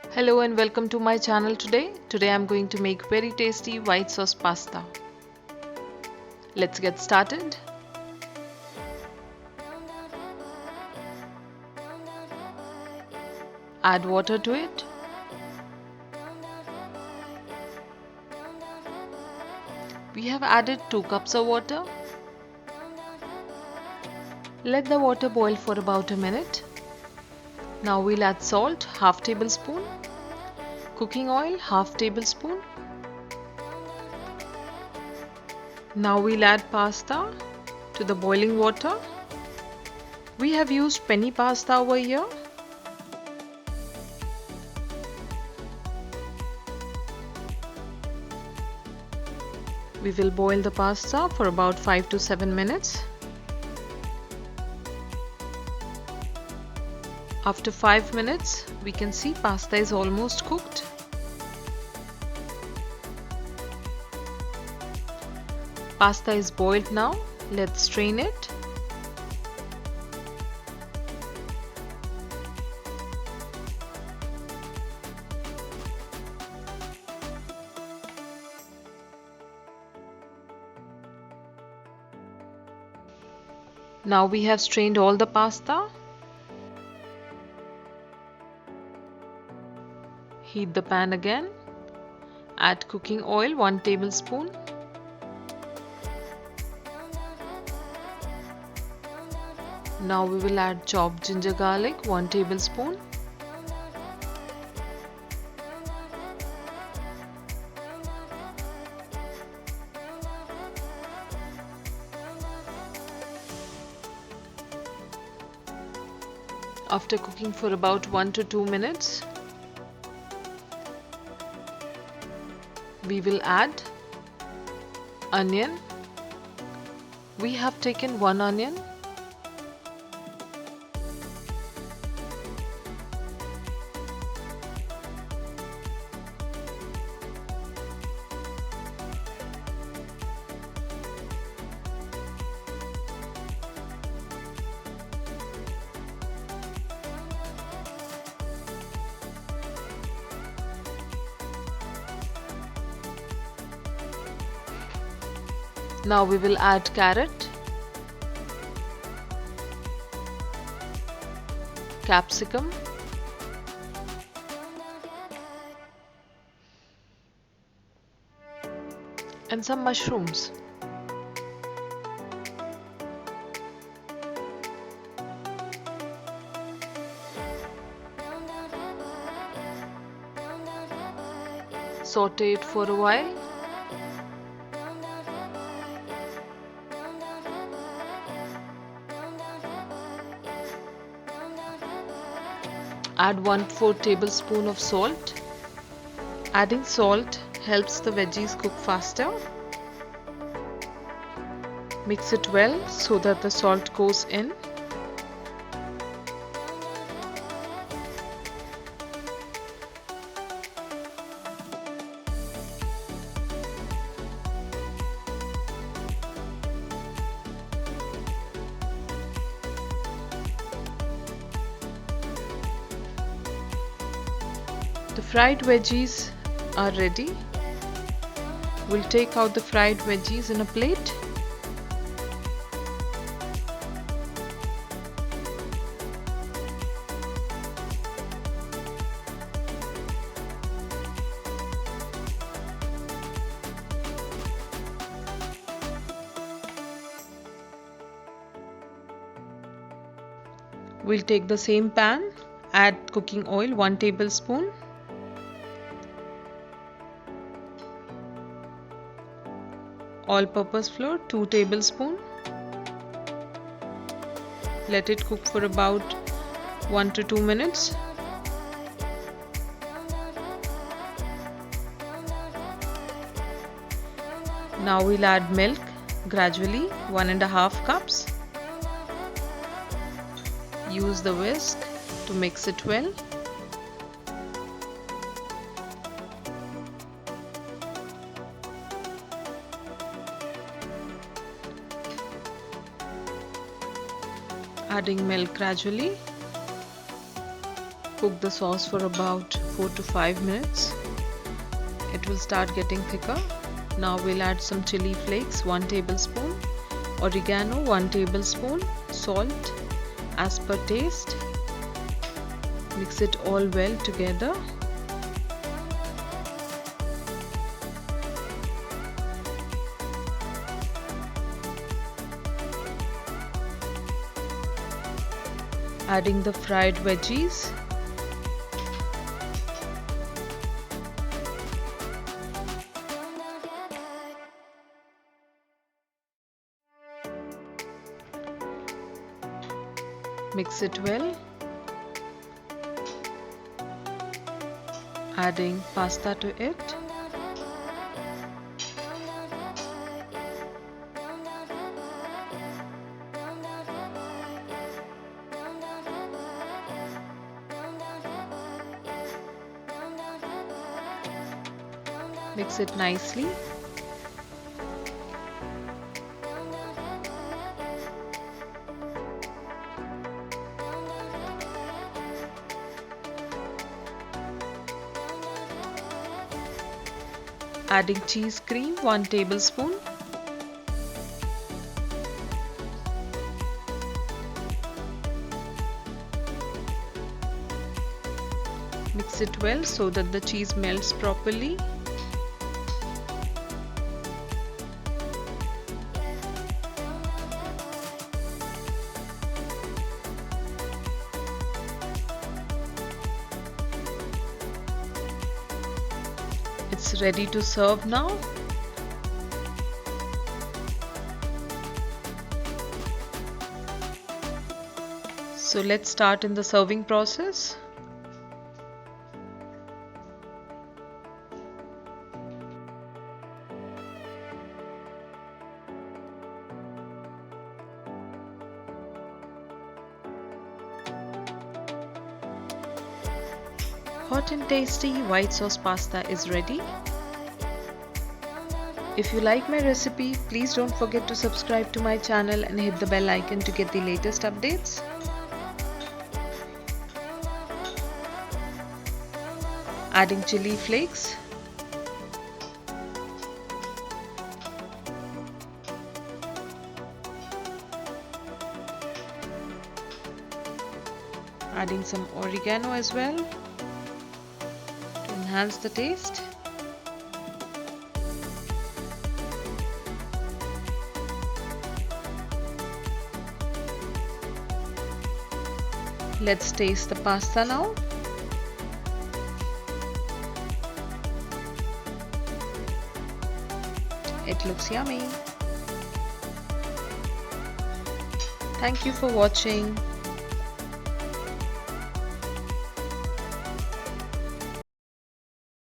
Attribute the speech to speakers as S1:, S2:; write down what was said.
S1: Hello and welcome to my channel today. Today I'm going to make very tasty white sauce pasta. Let's get started. Add water to it. We have added 2 cups of water. Let the water boil for about a minute. Now we'll add salt, half tablespoon. Cooking oil, half tablespoon. Now we'll add pasta to the boiling water. We have used penny pasta over here. We will boil the pasta for about 5 to 7 minutes. After 5 minutes, we can see pasta is almost cooked. Pasta is boiled now. Let's strain it. Now we have strained all the pasta. Heat the pan again. Add cooking oil 1 tablespoon. Now we will add chopped ginger garlic 1 tablespoon. After cooking for about 1 to 2 minutes, we will add onion. We have taken 1 onion. Now we will add carrot, capsicum, and some mushrooms. Saute it for a while. Add 1/4 tablespoon of salt. Adding salt helps the veggies cook faster. Mix it well so that the salt goes in. The fried veggies are ready. We'll take out the fried veggies in a plate. We'll take the same pan, add cooking oil 1 tablespoon. All-purpose flour 2 tablespoon. Let it cook for about 1 to 2 minutes. Now we'll add milk gradually, 1.5 cups. Use the whisk to mix it well. Adding milk gradually. Cook the sauce for about 4 to 5 minutes. It will start getting thicker. Now we'll add some chili flakes, 1 tablespoon, oregano, 1 tablespoon, salt as per taste. Mix it all well together. Adding the fried veggies. Mix it well. Adding pasta to it. Mix it nicely. Adding cheese cream, 1 tablespoon. Mix it well so that the cheese melts properly. It's ready to serve now. So let's start in the serving process. Hot and tasty white sauce pasta is ready. If you like my recipe, please don't forget to subscribe to my channel and hit the bell icon to get the latest updates. Adding chili flakes. Adding some oregano as well to enhance the taste. Let's taste the pasta now. It looks yummy. Thank you for watching.